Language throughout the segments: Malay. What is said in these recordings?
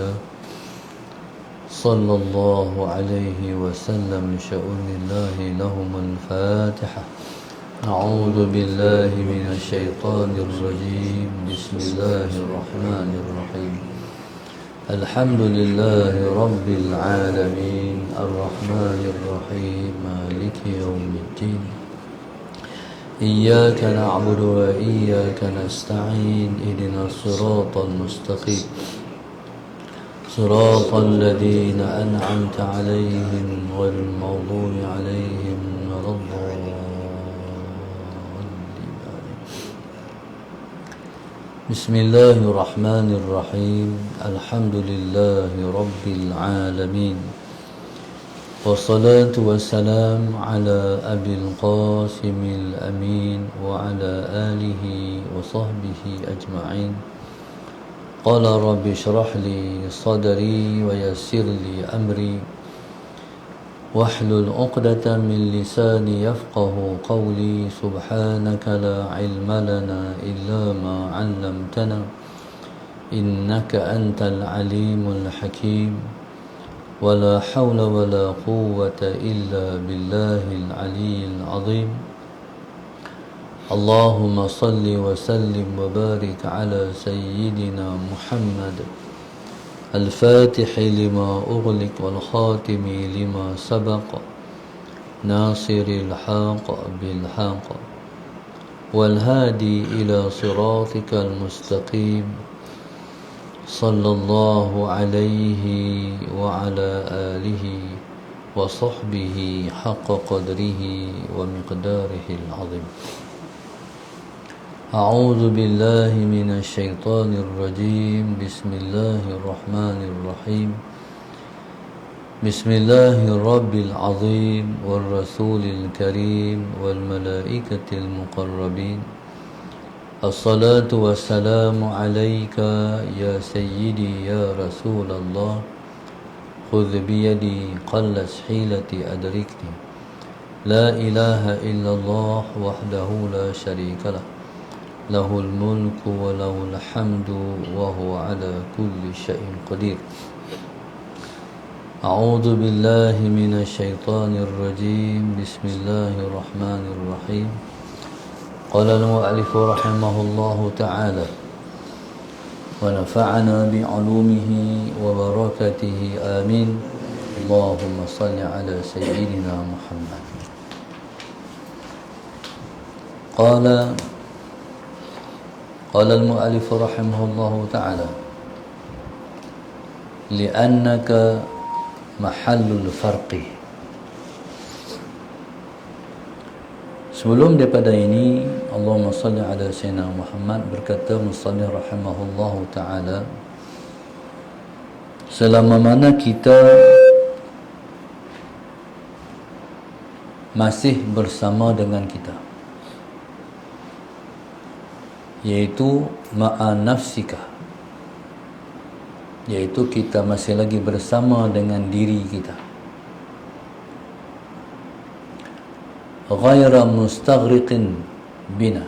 الله صلى الله عليه وسلم شؤون الله لهم الفاتحة. أعوذ بالله من الشيطان الرجيم. بسم الله الرحمن الرحيم. الحمد لله رب العالمين الرحمن الرحيم مالك يوم الدين. إياك نعبد وإياك نستعين. اهدنا الصراط المستقيم صراط الذين أنعمت عليهم غير المغضوب عليهم ولا الضالين. بسم الله الرحمن الرحيم. الحمد لله رب العالمين والصلاة والسلام على أبي القاسم الأمين وعلى آله وصحبه أجمعين. قال رب اشرح لي صدري ويسر لي أمري واحلل عقدة من لساني يفقه قولي. سبحانك لا علم لنا إلا ما علمتنا إنك أنت العليم الحكيم. ولا حول ولا قوة إلا بالله العلي العظيم. اللهم صل وسلم وبارك على سيدنا محمد الفاتح لما أغلق والخاتم لما سبق ناصر الحق بالحق والهادي إلى صراطك المستقيم صلى الله عليه وعلى آله وصحبه حق قدره ومقداره العظيم. أعوذ بالله من الشيطان الرجيم. بسم الله الرحمن الرحيم. بسم الله الرب العظيم والرسول الكريم والملائكة المقربين. الصلاة والسلام عليك يا سيدي يا رسول الله. خذ بيدي قلت حيلتي أدركني. لا إله إلا الله وحده لا شريك له له الملك وله الحمد وهو على كل شيء قدير. أعوذ بالله من الشيطان الرجيم. بسم الله الرحمن الرحيم. قال المؤلف رحمه الله تعالى ونفعنا بعلومه وبركاته آمين. اللهم صل على سيدنا محمد. قال المؤلف رحمه الله تعالى لأنك محل الفرق. Sebelum daripada ini, Allahumma salli ala sayyidina Muhammad, berkata musannif rahimahullahu ta'ala, selama mana kita masih bersama dengan kita, yaitu ma'a nafsika, yaitu kita masih lagi bersama dengan diri kita, ghaira mustaghriqin bina,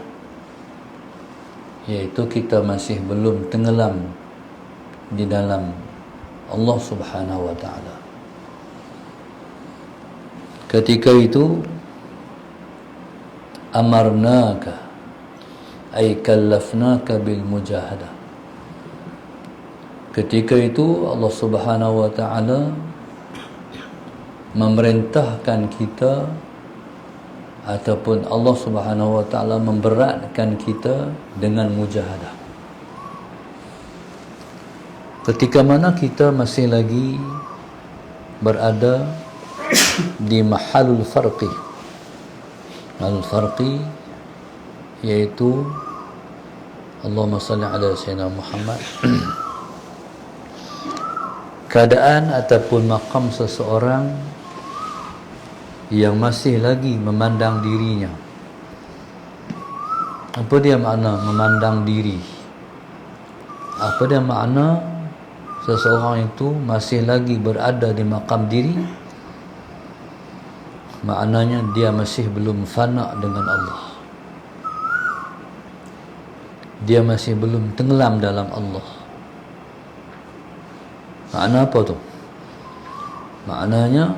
yaitu kita masih belum tenggelam di dalam Allah Subhanahu wa ta'ala. Ketika itu amarnaka ay kallafnaka bil mujahadah. Ketika itu Allah Subhanahu wa ta'ala memerintahkan kita, ataupun Allah Subhanahu wa ta'ala memberatkan kita dengan mujahadah. Ketika mana kita masih lagi berada di mahalul farqi. Al-farqi yaitu Allahumma salli ala sayyidina Muhammad, keadaan ataupun maqam seseorang yang masih lagi memandang dirinya. Apa dia makna memandang diri? Apa dia makna seseorang itu masih lagi berada di maqam diri? Maknanya dia masih belum fana dengan Allah. Dia masih belum tenggelam dalam Allah. Makna apa tu? Maknanya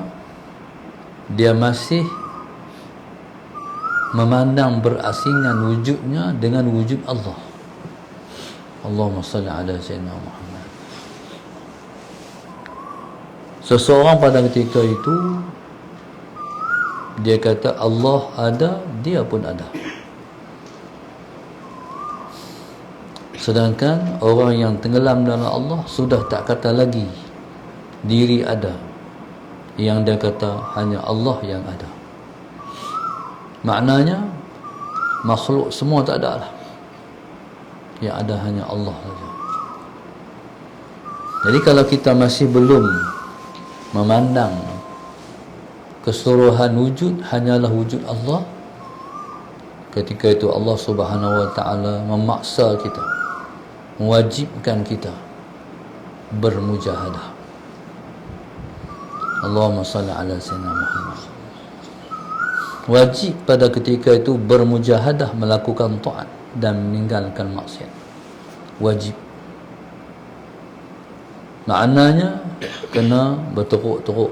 dia masih memandang berasingan wujudnya dengan wujud Allah. Allahumma salli ala sayyidina Muhammad. Seseorang pada ketika itu dia kata Allah ada, dia pun ada. Sedangkan orang yang tenggelam dalam Allah sudah tak kata lagi diri ada. Yang dia kata hanya Allah yang ada. Maknanya makhluk semua tak ada lah. Yang ada hanya Allah saja. Jadi kalau kita masih belum memandang keseluruhan wujud hanyalah wujud Allah, ketika itu Allah Subhanahu wa taala memaksa kita, mewajibkan kita bermujahadah. Allahumma salli ala sayyidina Muhammad. Wajib pada ketika itu bermujahadah, melakukan taat dan meninggalkan maksiat. Wajib. Maknanya kena berteruk-teruk,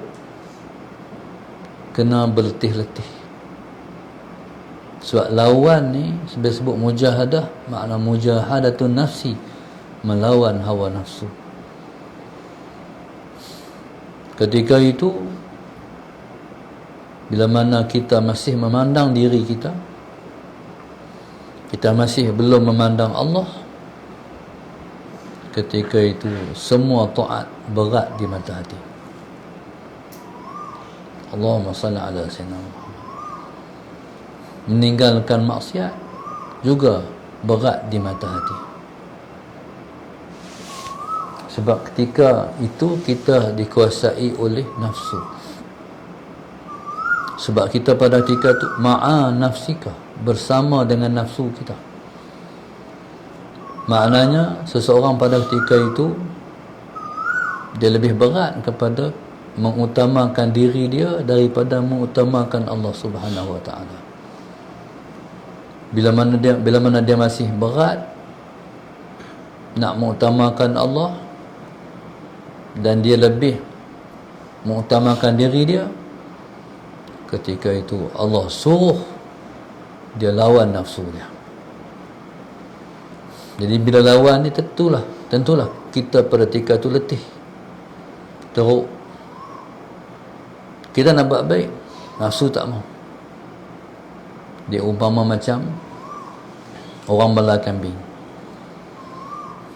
kena berletih-letih. Sebab lawan ni sebut mujahadah, makna mujahadatun nafsi, melawan hawa nafsu. Ketika itu bila mana kita masih memandang diri kita, kita masih belum memandang Allah, ketika itu semua taat berat di mata hati. Allahumma salli ala sayyidina Muhammad. Meninggalkan maksiat juga berat di mata hati. Sebab ketika itu kita dikuasai oleh nafsu. Sebab kita pada ketika itu ma'a nafsika, bersama dengan nafsu kita. Maknanya seseorang pada ketika itu dia lebih berat kepada mengutamakan diri dia daripada mengutamakan Allah Subhanahu wa taala. Bila mana dia masih berat nak mengutamakan Allah dan dia lebih mengutamakan diri dia, ketika itu Allah suruh dia lawan nafsu dia. Jadi bila lawan ni tentulah kita pada ketika itu letih, teruk. Kita nak buat baik, nafsu tak mau. Dia umpama macam orang bela kambing.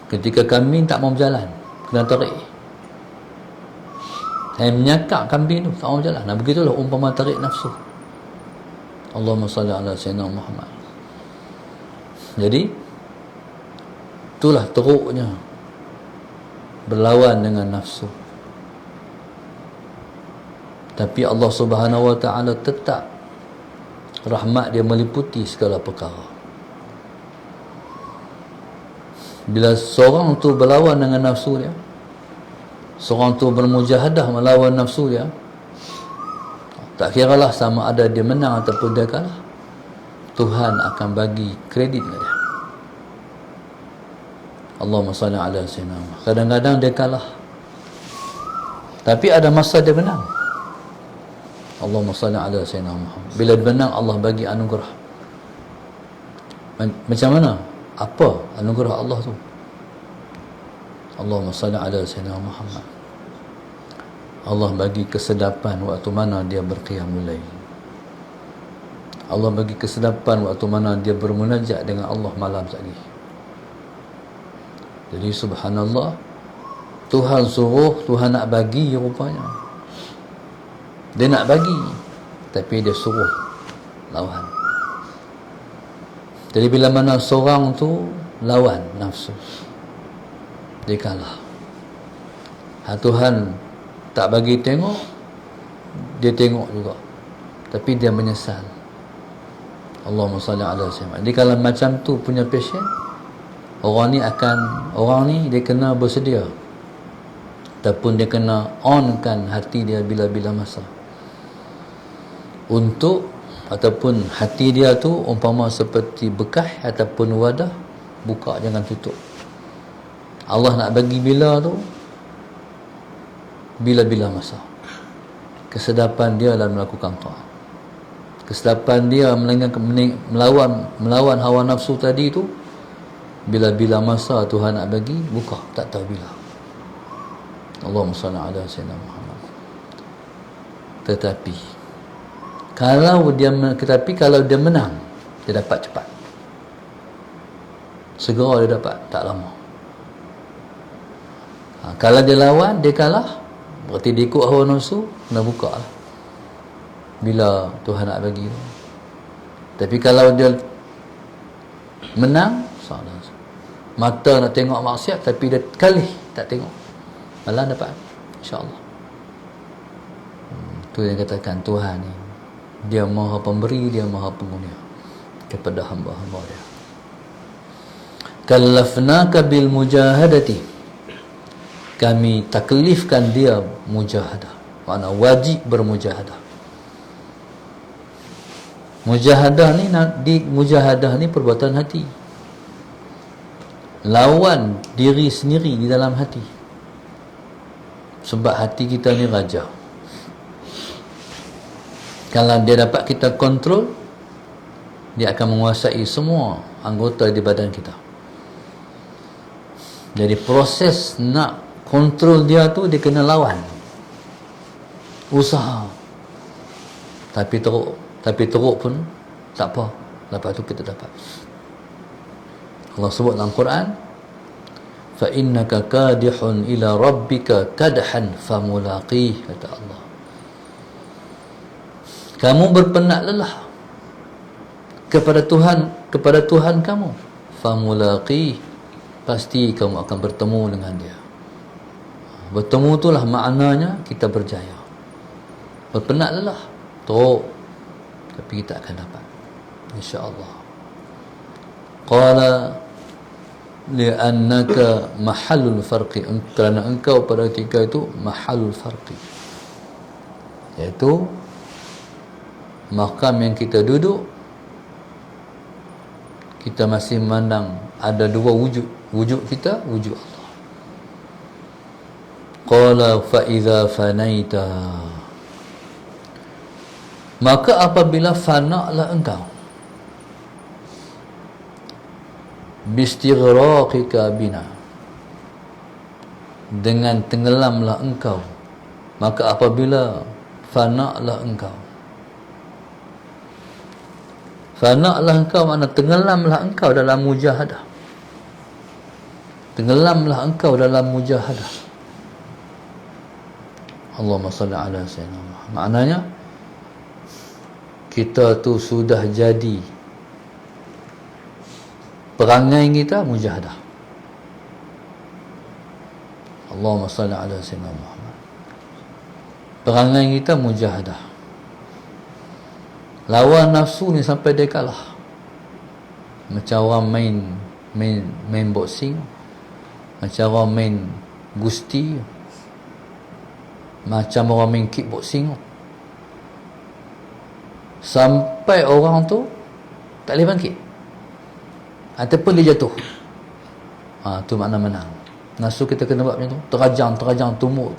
Ketika kambing tak mau berjalan, kena tarik. Saya menyakak kambing tu tak mau berjalan. Nah, begitulah umpama tarik nafsu. Allahumma salli ala sayyidina Muhammad. Jadi itulah teruknya berlawan dengan nafsu. Tapi Allah Subhanahu wa taala tetap rahmat dia meliputi segala perkara. Bila seorang tu berlawan dengan nafsu dia, seorang tu bermujahadah melawan nafsu dia, tak kiralah sama ada dia menang ataupun dia kalah, Tuhan akan bagi kredit kepada dia. Allahumma salli ala sayyidina Muhammad. Kadang-kadang dia kalah, tapi ada masa dia menang. Allahumma salli ala sayyidina Muhammad. Bila dia menang, Allah bagi anugerah. Macam mana? Apa anugerah Allah tu? Allahumma salli ala sayyidina Muhammad. Allah bagi kesedapan waktu mana dia berqiyamul lail. Allah bagi kesedapan waktu mana dia bermunajat dengan Allah malam sekali. Jadi subhanallah, Tuhan suruh, Tuhan nak bagi rupanya. Dia nak bagi, tapi dia suruh lawan. Jadi bila mana seorang tu lawan nafsu, dia kalah. Tuhan tak bagi tengok, dia tengok juga, tapi dia menyesal. Allahumma salli ala sayyidina. Jadi kalau macam tu punya passion, orang ni dia kena bersedia, ataupun dia kena onkan hati dia bila-bila masa untuk, ataupun hati dia tu umpama seperti bekas ataupun wadah, buka jangan tutup. Allah nak bagi bila tu bila-bila masa. Kesedapan dia dalam melakukan taat, kesedapan dia melawan hawa nafsu tadi tu, bila-bila masa Tuhan nak bagi, buka, tak tahu bila. Allahumma salli ala sayyidina Muhammad. Tetapi kalau dia menang, dia dapat cepat, segera dia dapat, tak lama. Kalau dia lawan, dia kalah, berarti dia ikut hawa nafsu, kena buka lah bila Tuhan nak bagi. Tapi kalau dia menang, mata nak tengok maksiat tapi dia kalih tak tengok, malah dapat, insya-Allah. Tu yang katakan Tuhan ni, dia maha pemberi, dia maha pengunia kepada hamba-hamba dia. Kallafnaka bil mujahadati, kami taklifkan dia mujahadah, makna wajib bermujahadah. Mujahadah ni perbuatan hati, lawan diri sendiri di dalam hati. Sebab hati kita ni raja. Kalau dia dapat kita kontrol, dia akan menguasai semua anggota di badan kita. Jadi proses nak kontrol dia tu, dia kena lawan, usaha. Tapi teruk pun tak apa, lepas tu kita dapat. Allah sebut dalam Quran, fa innaka kadihun ila rabbika kadhan famulaqih, kata Allah, kamu berpenat lelah kepada Tuhan kamu, famulaqih, pasti kamu akan bertemu dengan dia. Bertemu itulah maknanya kita berjaya. Berpenat lelah, teruk, tapi kita akan dapat, insya-Allah. Qala li'annaka mahallul farqi, kerana engkau pada ketika itu mahallul farqi, iaitu makam yang kita duduk, kita masih memandang ada dua wujud kita, wujud Allah. Qala fa idza fanaita, maka apabila fana'lah engkau, bistighraqika bina, dengan tenggelamlah engkau, maka apabila fana'lah engkau, fana'lah engkau makna tenggelamlah engkau dalam mujahadah, tenggelamlah engkau dalam mujahadah. Allahumma salli ala sayyidina Muhammad. Maknanya kita tu sudah jadi, perangai kita mujahadah. Allahumma salli ala sayyidina Muhammad. Perangai kita mujahadah. Lawan nafsu ni sampai dia kalah. Macam orang main boxing, macam orang main gusti, macam orang main kickboxing, sampai orang tu tak boleh bangkit ataupun dia jatuh. Tu makna menang. Nafsu kita kena buat macam tu, terajang, tumuk,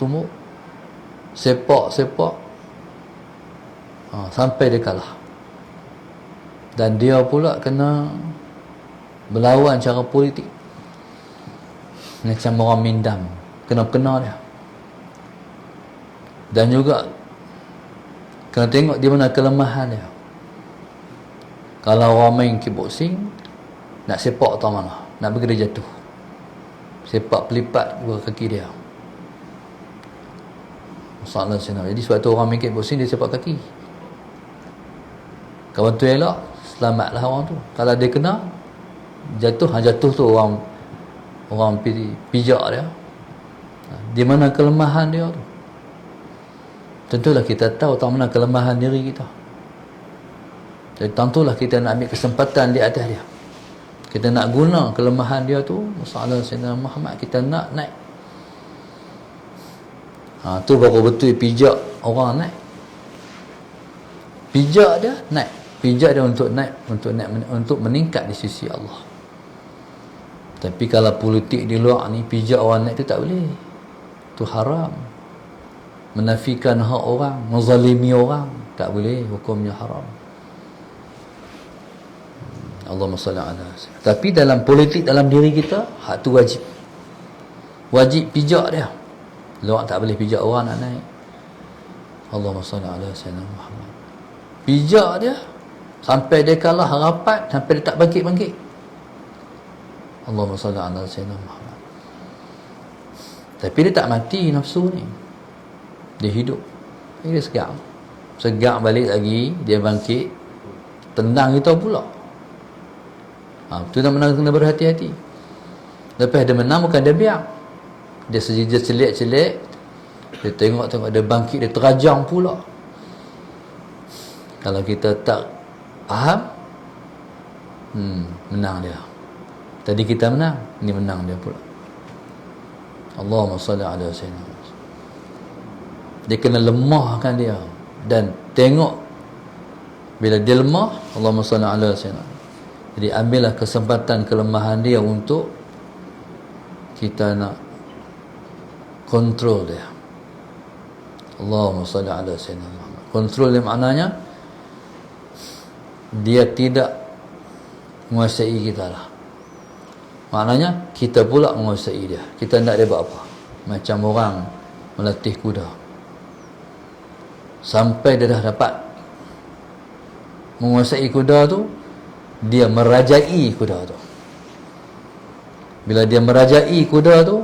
sepak, sampai dia kalah. Dan dia pula kena berlawan cara politik, macam orang mindam, kena dia. Dan juga kena tengok di mana kelemahan dia. Kalau orang main kickboxing, nak sepak tahu mana, nak bagi dia jatuh, sepak pelipat dua kaki dia. Masalah senang. Jadi sebab tu orang main kickboxing dia sepak kaki. Kawan tu elok, selamatlah orang tu. Kalau dia kena jatuh tu orang pijak dia. Di mana kelemahan dia tu? Tentulah kita tahu mana kelemahan diri kita. Jadi tentulah kita nak ambil kesempatan di atas dia. Kita nak guna kelemahan dia tu, masalah Sayyidina Muhammad, kita nak naik. Tu baru betul pijak orang naik. Pijak dia naik. Pijak dia untuk naik, untuk meningkat di sisi Allah. Tapi kalau politik di luar ni, pijak orang naik tu tak boleh. Tu haram. menafikan hak orang, menzalimi orang, tak boleh, hukumnya haram. Allahumma salli ala sayyidina. Tapi dalam politik, dalam diri kita, hak tu wajib. Wajib pijak dia. Luar tak boleh pijak orang nak naik. Allahumma salli ala sayyidina Muhammad. Pijak dia sampai dia kalah rapat, sampai dia tak bangkit-bangkit. Allahumma salli ala sayyidina Muhammad. Tapi dia tak mati nafsu ni. Dia hidup. Dia segar. Segar balik lagi, dia bangkit, tendang kita pula. Itu nak menang, kena berhati-hati. Lepas dia menang, bukan dia biar. Dia sejeja celik-celik, dia tengok-tengok, dia bangkit, dia terajang pula. Kalau kita tak faham, menang dia. Tadi kita menang, ni menang dia pula. Allahumma salli ala sayyidina. Dia kena lemahkan dia. Dan tengok, bila dia lemah, Allahumma salli ala sayyidina. Jadi ambillah kesempatan kelemahan dia untuk kita nak kontrol dia. Allahumma salli ala sayyidina Muhammad. Kontrol dia maknanya dia tidak menguasai kita lah. Maknanya kita pula menguasai dia. Kita tak dia buat apa. Macam orang melatih kuda. Sampai dia dah dapat menguasai kuda tu, dia merajai kuda tu. Bila dia merajai kuda tu,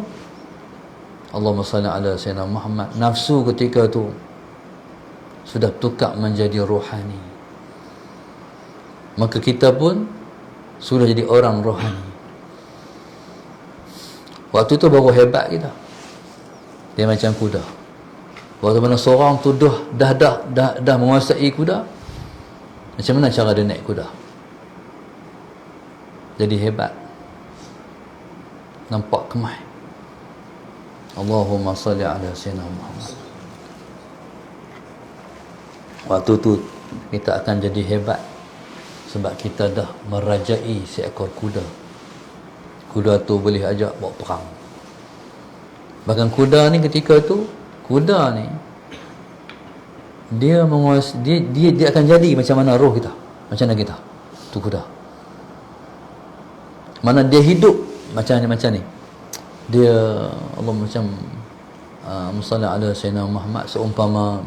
Allahumma salli ala sayyidina Muhammad, nafsu ketika tu sudah tukar menjadi rohani. Maka kita pun sudah jadi orang rohani. Waktu tu baru hebat kita. Dia macam kuda. Waktu mana seorang tu dah menguasai kuda, macam mana cara dia naik kuda? Jadi hebat. Nampak kemai. Allahumma salli ala sayyidina Muhammad. Waktu tu kita akan jadi hebat sebab kita dah merajai seekor kuda. Kuda tu boleh ajak buat perang. Bahkan kuda ni ketika tu, kuda ni dia menguasai, dia akan jadi macam mana roh kita, macam mana kita. Tu kuda. Mana dia hidup macam ni. Dia Allah macam musalla ala sayyidina Muhammad, seumpama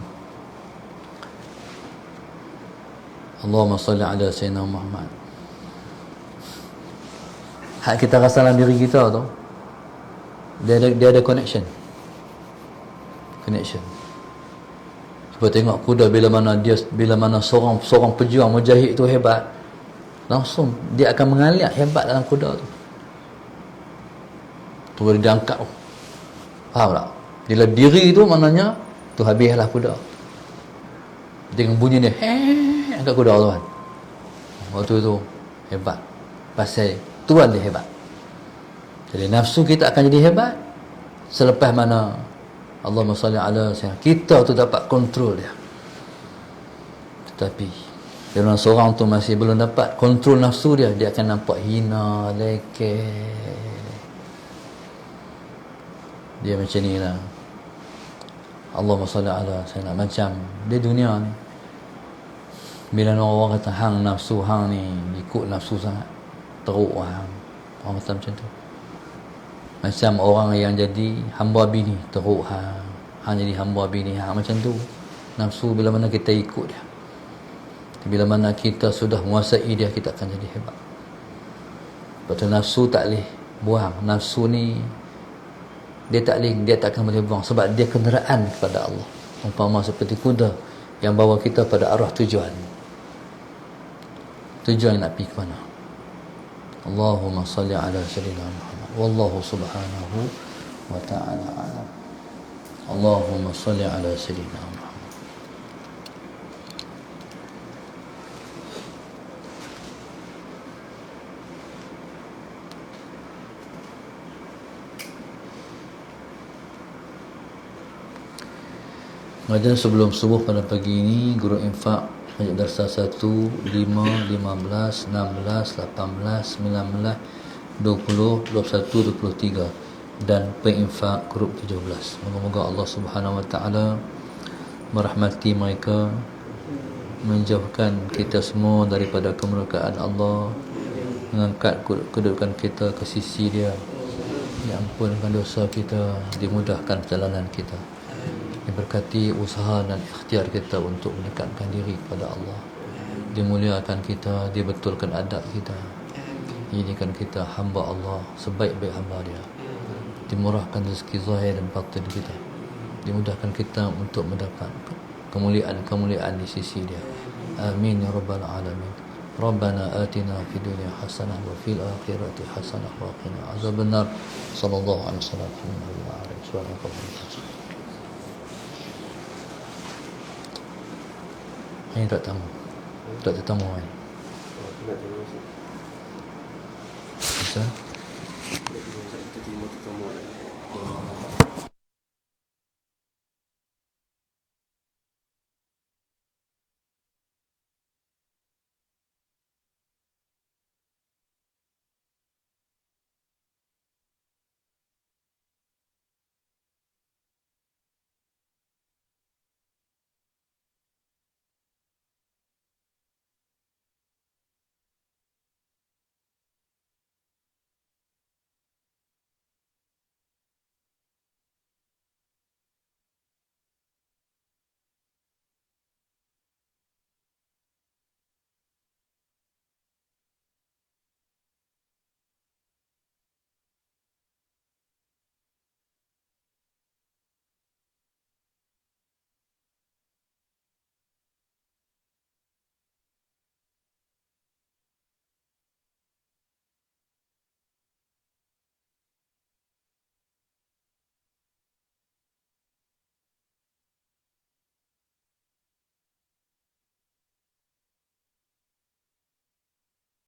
Allahumma salli ala sayyidina Muhammad. Hak kita rasa dalam diri kita tu, dia ada connection. Cuba tengok kuda, bila mana seorang pejuang mujahid tu hebat, langsung dia akan mengalir hebat dalam kuda tu. Tu boleh diangkat. Faham tak? Bila diri tu maknanya tu habislah kuda. Dengan bunyi dia, angkat kuda tu kan. Waktu tu hebat. Pasal Tuhan dia hebat. Jadi nafsu kita akan jadi hebat selepas mana Allahumma salli ala sayyidina, kita tu dapat kontrol dia. Tetapi kalau seorang tu masih belum dapat kontrol nafsu dia, dia akan nampak hina, lekeh. Dia macam ni lah. Allahumma salli ala sayyidina. Macam di dunia ni, bila orang kata hang nafsu, hang ni ikut nafsu sangat, teruk hang. Orang kata macam tu. Macam orang yang jadi hamba bini, teruk hang jadi hamba bini hang, macam tu. Nafsu bila mana kita ikut dia, bila mana kita sudah menguasai dia, kita akan jadi hebat. Betul, nafsu tak boleh buang. Nafsu ni dia tak akan boleh buang sebab dia kenderaan kepada Allah. Umpama seperti kuda yang bawa kita pada arah tujuan yang nak pergi ke mana. Allahumma salli ala sayyidina Muhammad. Wallahu subhanahu wa ta'ala alam. Allahumma salli ala sayyidina Muhammad. Kemudian sebelum subuh pada pagi ini, guru infak majlis darsa 1, 5, 15, 16, 18, 19, 20, 21, 23. dan penginfak grup 17. Moga-moga Allah Subhanahu wa taala merahmati mereka, menjauhkan kita semua daripada kemurkaan Allah, mengangkat kedudukan kita ke sisi Dia, diampunkan dosa kita, dimudahkan perjalanan kita, diberkati usaha dan ikhtiar kita untuk mendekatkan diri kepada Allah, dimuliakan kita, dibetulkan adab kita, jadikan kita hamba Allah sebaik-baik hamba Dia, dimurahkan rezeki zahir dan batin kita, dimudahkan kita untuk mendapat kemuliaan-kemuliaan di sisi Dia. Amin ya rabbal alamin. Rabbana atina fid dunya hasanah wa fil akhirati hasanah wa qina azabannar. Sallallahu alaihi wasallam. Ini tak tamu. Tak tamu kan. Bisa?